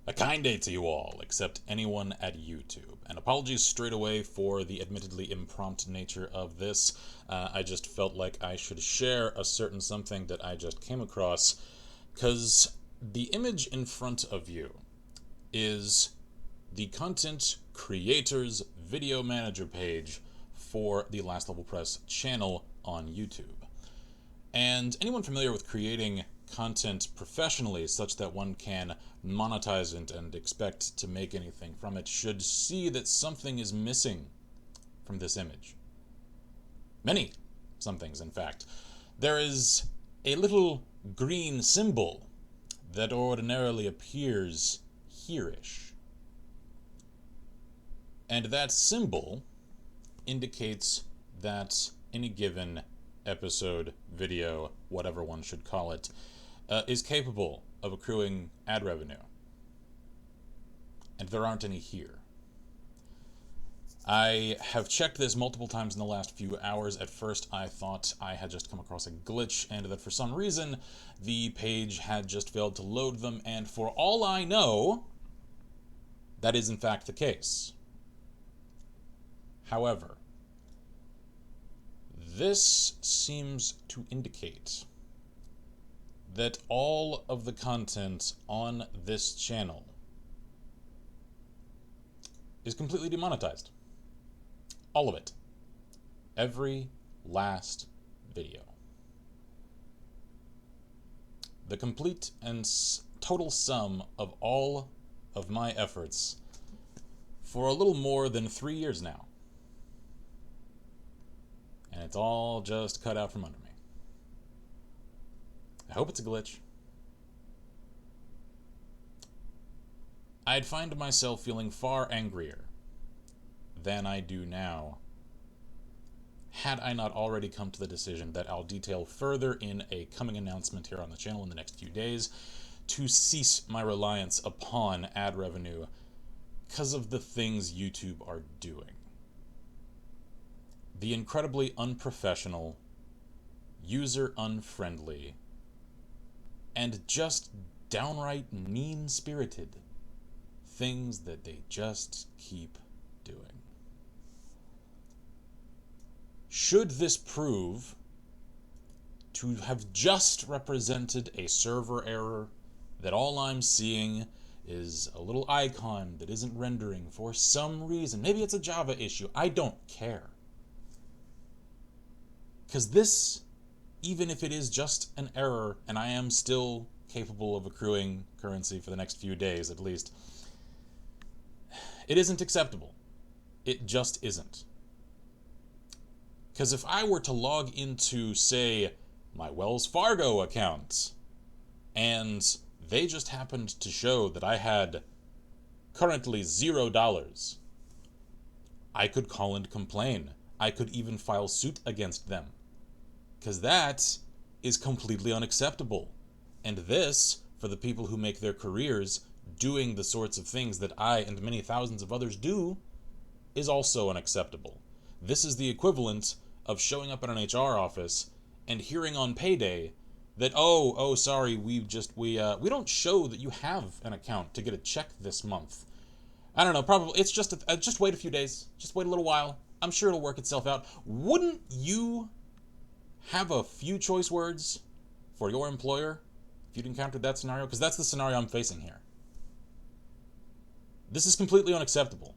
A kind day to you all, except anyone at YouTube. And apologies straight away for the admittedly impromptu nature of this. I just felt like I should share a certain something that I just came across, because the image in front of you is the content creators video manager page for the Last Level Press channel on YouTube. And anyone familiar with creating content professionally such that one can monetize it and expect to make anything from it should see that something is missing from this image. Many somethings, in fact. There is a little green symbol that ordinarily appears here-ish. And that symbol indicates that any given episode, video, whatever one should call it, is capable of accruing ad revenue. And there aren't any here. I have checked this multiple times in the last few hours. At first, I thought I had just come across a glitch and that for some reason the page had just failed to load them, and for all I know, that is in fact the case. However, this seems to indicate that all of the content on this channel is completely demonetized. All of it. Every last video. The complete and total sum of all of my efforts for a little more than 3 years now. And it's all just cut out from under me. I hope it's a glitch. I'd find myself feeling far angrier than I do now had I not already come to the decision that I'll detail further in a coming announcement here on the channel in the next few days to cease my reliance upon ad revenue because of the things YouTube are doing. The incredibly unprofessional, user-unfriendly, and just downright mean-spirited things that they just keep doing. Should this prove to have just represented a server error, that all I'm seeing is a little icon that isn't rendering for some reason, maybe it's a Java issue, I don't care. Because this, even if it is just an error, and I am still capable of accruing currency for the next few days at least, it isn't acceptable. It just isn't. Because if I were to log into, say, my Wells Fargo account, and they just happened to show that I had currently $0, I could call and complain. I could even file suit against them. Because that is completely unacceptable. And this, for the people who make their careers doing the sorts of things that I and many thousands of others do, is also unacceptable. This is the equivalent of showing up at an HR office and hearing on payday that, sorry, we don't show that you have an account to get a check this month. I don't know, probably, it's just wait a few days. Just wait a little while. I'm sure it'll work itself out. Wouldn't you have a few choice words for your employer if you'd encountered that scenario? Because that's the scenario I'm facing here. This is completely unacceptable.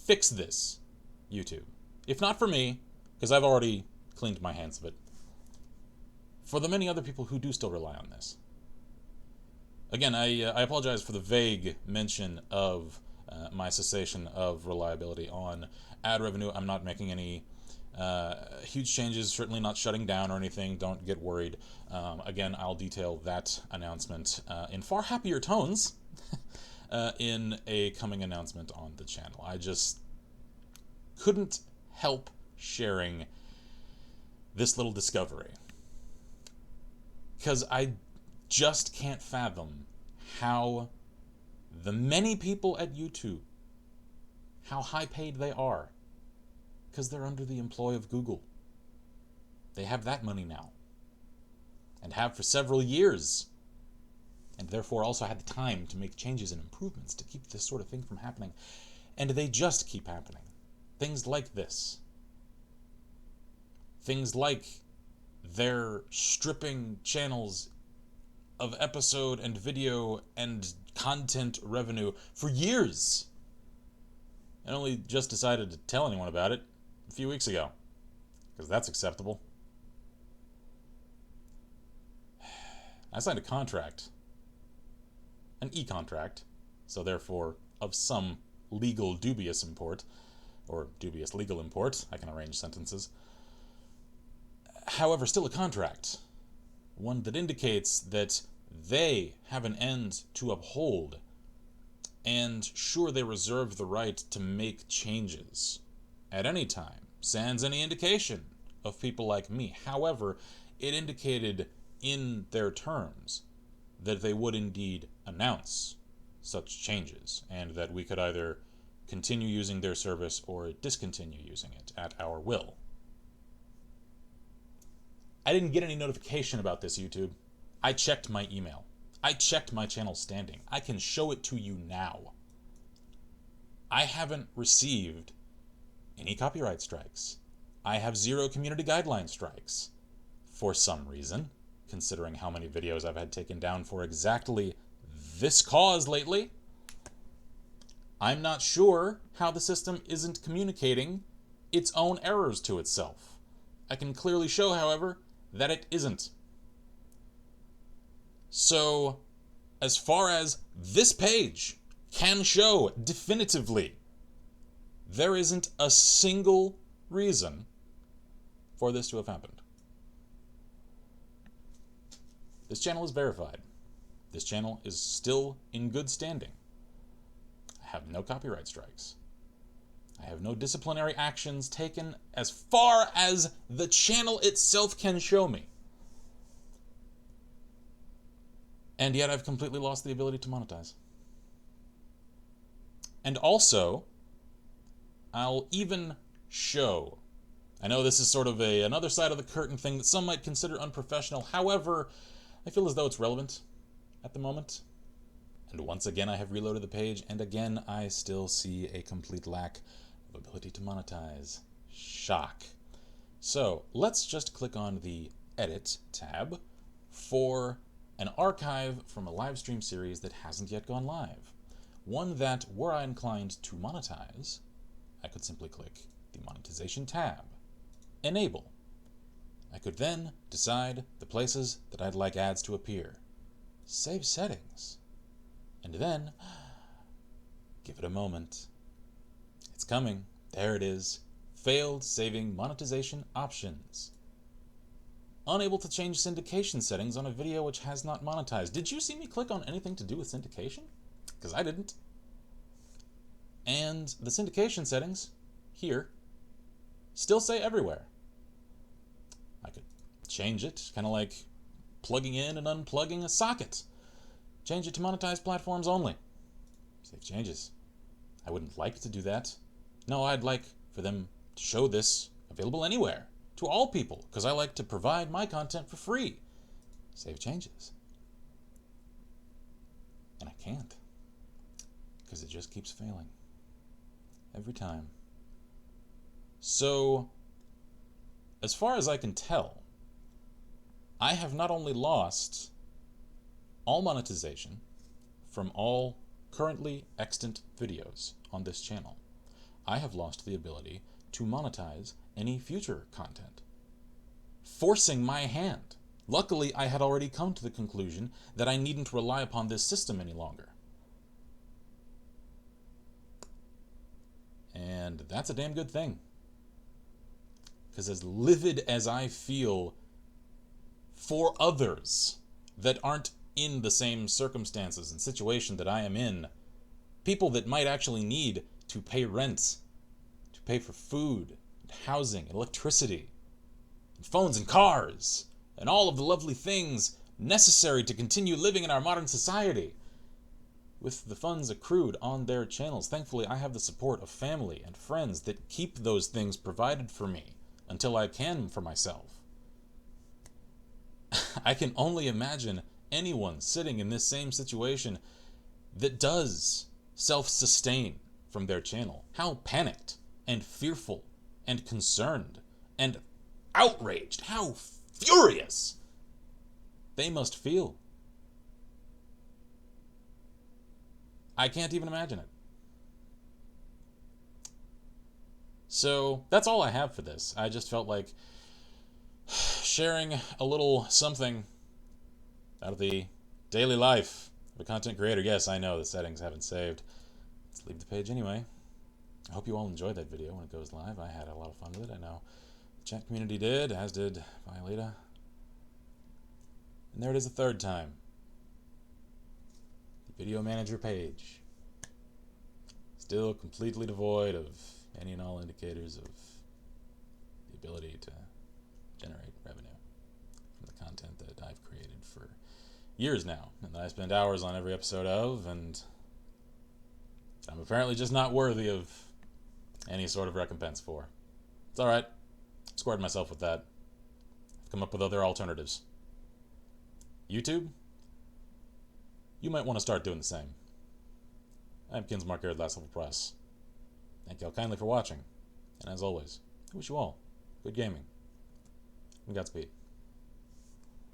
Fix this, YouTube. If not for me, because I've already cleaned my hands of it, for the many other people who do still rely on this. Again, I apologize for the vague mention of my cessation of reliability on ad revenue. I'm not making any huge changes, certainly not shutting down or anything. Don't get worried. Again, I'll detail that announcement in far happier tones in a coming announcement on the channel. I just couldn't help sharing this little discovery, because I just can't fathom how the many people at YouTube, how high paid they are, because they're under the employ of Google. They have that money now, and have for several years, and therefore also had the time to make changes and improvements to keep this sort of thing from happening. And they just keep happening. Things like this. Things like they're stripping channels of episode and video and content revenue for years. And only just decided to tell anyone about it a few weeks ago, because that's acceptable. I signed a contract, an e-contract, so therefore of some legal dubious import, or dubious legal import. I can arrange sentences. However, still a contract, one that indicates that they have an end to uphold, and sure, they reserve the right to make changes at any time, sans any indication of people like me. However, it indicated in their terms that they would indeed announce such changes, and that we could either continue using their service or discontinue using it at our will. I didn't get any notification about this, YouTube. I checked my email. I checked my channel standing. I can show it to you now. I haven't received any copyright strikes. I have 0 community guideline strikes. For some reason, considering how many videos I've had taken down for exactly this cause lately, I'm not sure how the system isn't communicating its own errors to itself. I can clearly show, however, that it isn't. So, as far as this page can show definitively, there isn't a single reason for this to have happened. This channel is verified. This channel is still in good standing. I have no copyright strikes. I have no disciplinary actions taken as far as the channel itself can show me. And yet I've completely lost the ability to monetize. And also, I'll even show, I know this is sort of another side of the curtain thing that some might consider unprofessional. However, I feel as though it's relevant at the moment. And once again, I have reloaded the page, and again, I still see a complete lack of ability to monetize. Shock. So let's just click on the Edit tab for an archive from a live stream series that hasn't yet gone live. One that, were I inclined to monetize, I could simply click the Monetization tab. Enable. I could then decide the places that I'd like ads to appear. Save settings. And then, give it a moment. It's coming. There it is. Failed saving monetization options. Unable to change syndication settings on a video which has not monetized. Did you see me click on anything to do with syndication? Because I didn't. And the syndication settings, here, still say everywhere. I could change it, kind of like plugging in and unplugging a socket. Change it to monetized platforms only. Save changes. I wouldn't like to do that. No, I'd like for them to show this available anywhere, to all people, because I like to provide my content for free. Save changes. And I can't, because it just keeps failing. Every time. So, as far as I can tell, I have not only lost all monetization from all currently extant videos on this channel, I have lost the ability to monetize any future content, forcing my hand. Luckily, I had already come to the conclusion that I needn't rely upon this system any longer. And that's a damn good thing. Because as livid as I feel for others that aren't in the same circumstances and situation that I am in, people that might actually need to pay rent, to pay for food, and housing, and electricity, and phones and cars, and all of the lovely things necessary to continue living in our modern society, with the funds accrued on their channels. Thankfully, I have the support of family and friends that keep those things provided for me until I can for myself. I can only imagine anyone sitting in this same situation that does self-sustain from their channel, how panicked and fearful and concerned and outraged, how furious they must feel. I can't even imagine it. So that's all I have for this. I just felt like sharing a little something out of the daily life of a content creator. Yes, I know the settings haven't saved. Let's leave the page anyway. I hope you all enjoyed that video when it goes live. I had a lot of fun with it. I know the chat community did, as did Violeta. And there it is a third time. The video manager page. Still completely devoid of any and all indicators of the ability to generate revenue from the content that I've created for years now, and that I spend hours on every episode of, and I'm apparently just not worthy of any sort of recompense for. It's alright. Squared myself with that. I've come up with other alternatives. YouTube? You might want to start doing the same. I'm Kinsmarck here at Last Level Press. Thank you all kindly for watching, and as always, I wish you all good gaming, and Godspeed.